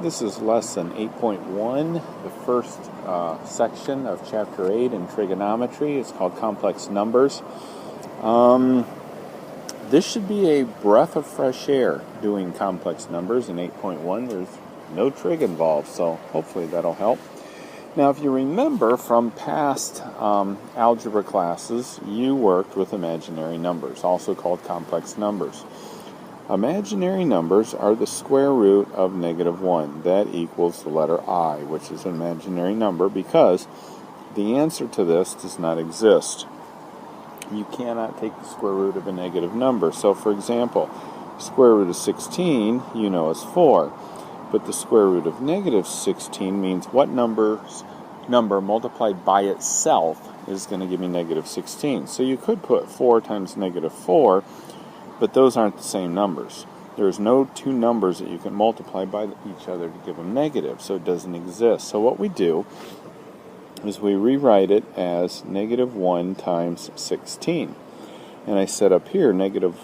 This is lesson 8.1, the first section of chapter 8 in trigonometry. It's called complex numbers. This should be a breath of fresh air doing complex numbers in 8.1. There's no trig involved, so hopefully that'll help. Now, if you remember from past algebra classes, you worked with imaginary numbers, also called complex numbers. Imaginary numbers are the square root of -1. That equals the letter I, which is an imaginary number because the answer to this does not exist. You cannot take the square root of a negative number. So, for example, square root of 16, you know, is 4. But the square root of -16 means what number multiplied by itself is going to give me -16. So you could put 4 times -4, but those aren't the same numbers. There's no two numbers that you can multiply by each other to give them negative, so it doesn't exist. So what we do is we rewrite it as -1 times 16. And I set up here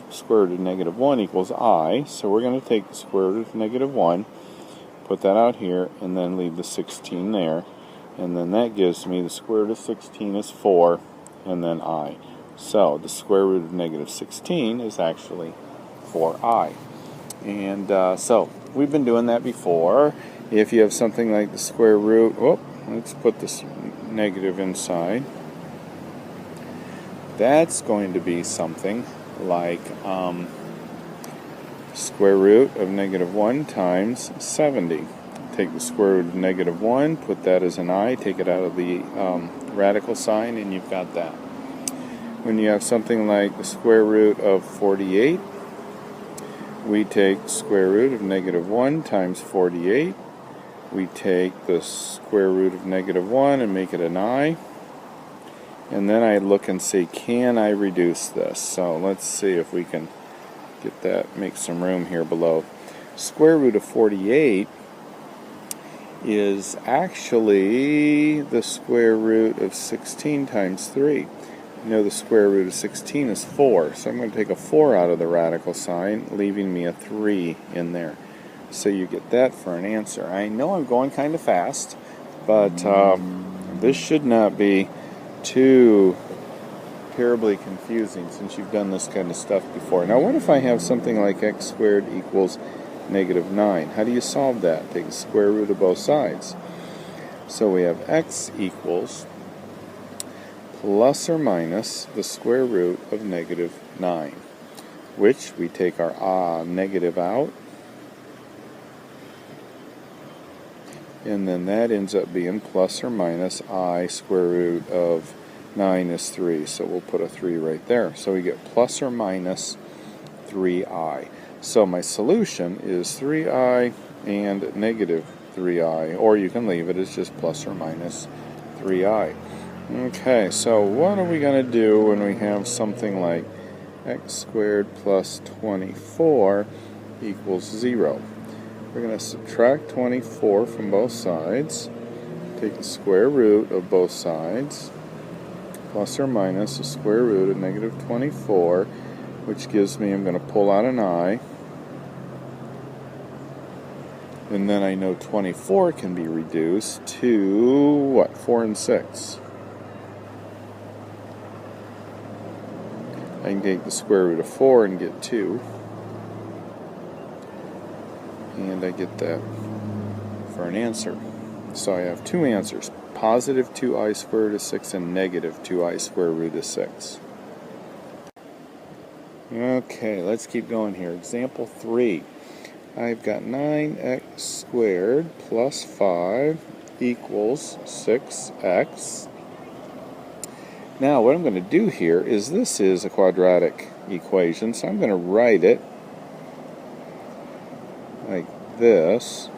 square root of -1 equals I, so we're going to take the square root of -1, put that out here, and then leave the 16 there. And then that gives me the square root of 16 is 4, and then I. So the square root of -16 is actually 4i. And so we've been doing that before. If you have something like the square root, let's put this negative inside. That's going to be something like square root of -1 times 70. Take the square root of -1, put that as an I, take it out of the radical sign, and you've got that. When you have something like the square root of 48, we take square root of -1 times 48. We take the square root of -1 and make it an I. And then I look and see, can I reduce this? So let's see if we can get that, make some room here below. Square root of 48 is actually the square root of 16 times 3. You know the square root of 16 is 4, so I'm going to take a 4 out of the radical sign, leaving me a 3 in there. So you get that for an answer. I know I'm going kind of fast, but this should not be too terribly confusing since you've done this kind of stuff before. Now what if I have something like x squared equals -9? How do you solve that? Take the square root of both sides. So we have x equals plus or minus the square root of -9, which we take our negative out, and then that ends up being plus or minus I square root of 9 is 3, so we'll put a 3 right there. So we get plus or minus 3i. So my solution is 3i and -3i, or you can leave it as just plus or minus 3i. Okay, so what are we going to do when we have something like x squared plus 24 equals 0? We're going to subtract 24 from both sides, take the square root of both sides, plus or minus the square root of -24, which gives me, I'm going to pull out an I, and then I know 24 can be reduced to, what, 4 and 6. I can take the square root of 4 and get 2. And I get that for an answer. So I have two answers, positive 2i square root of 6 and negative 2i square root of 6. Okay, let's keep going here. Example 3. I've got 9x squared plus 5 equals 6x. Now what I'm going to do here is, this is a quadratic equation, so I'm going to write it like this,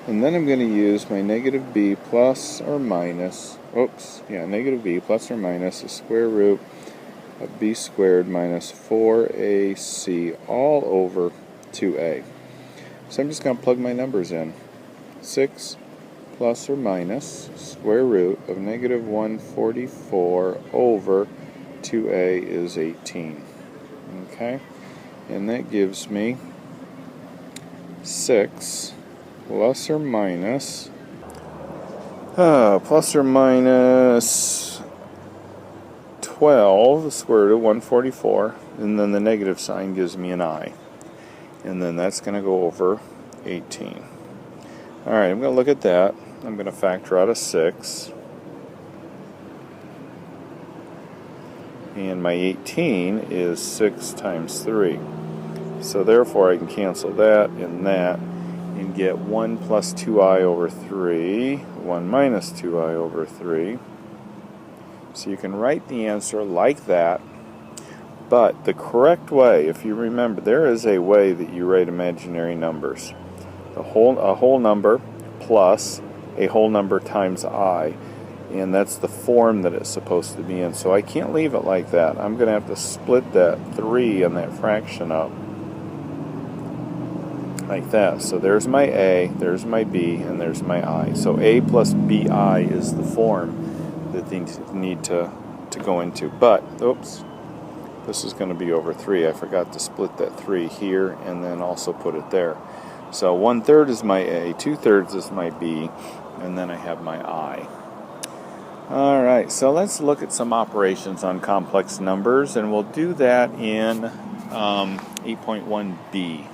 and then I'm going to use my -b plus or minus, -b plus or minus the square root of b squared minus 4ac all over 2a. So I'm just going to plug my numbers in. 6 plus or minus square root of -144 over 2a is 18. Okay? And that gives me 6 plus or minus plus or minus 12, the square root of 144, and then the negative sign gives me an I. And then that's going to go over 18. Alright, I'm going to look at that. I'm going to factor out a 6. And my 18 is 6 times 3. So therefore I can cancel that and get 1 plus 2i over 3, 1 minus 2i over 3. So you can write the answer like that, but the correct way, if you remember, there is a way that you write imaginary numbers. A whole number plus a whole number times I, and that's the form that it's supposed to be in. So I can't leave it like that. I'm going to have to split that 3 and that fraction up like that. So there's my A, there's my B, and there's my I. So A plus BI is the form that they need to go into. But, oops, this is going to be over 3. I forgot to split that 3 here and then also put it there. So 1/3 is my A, 2/3 is my B, and then I have my I. Alright, so let's look at some operations on complex numbers, and we'll do that in 8.1b.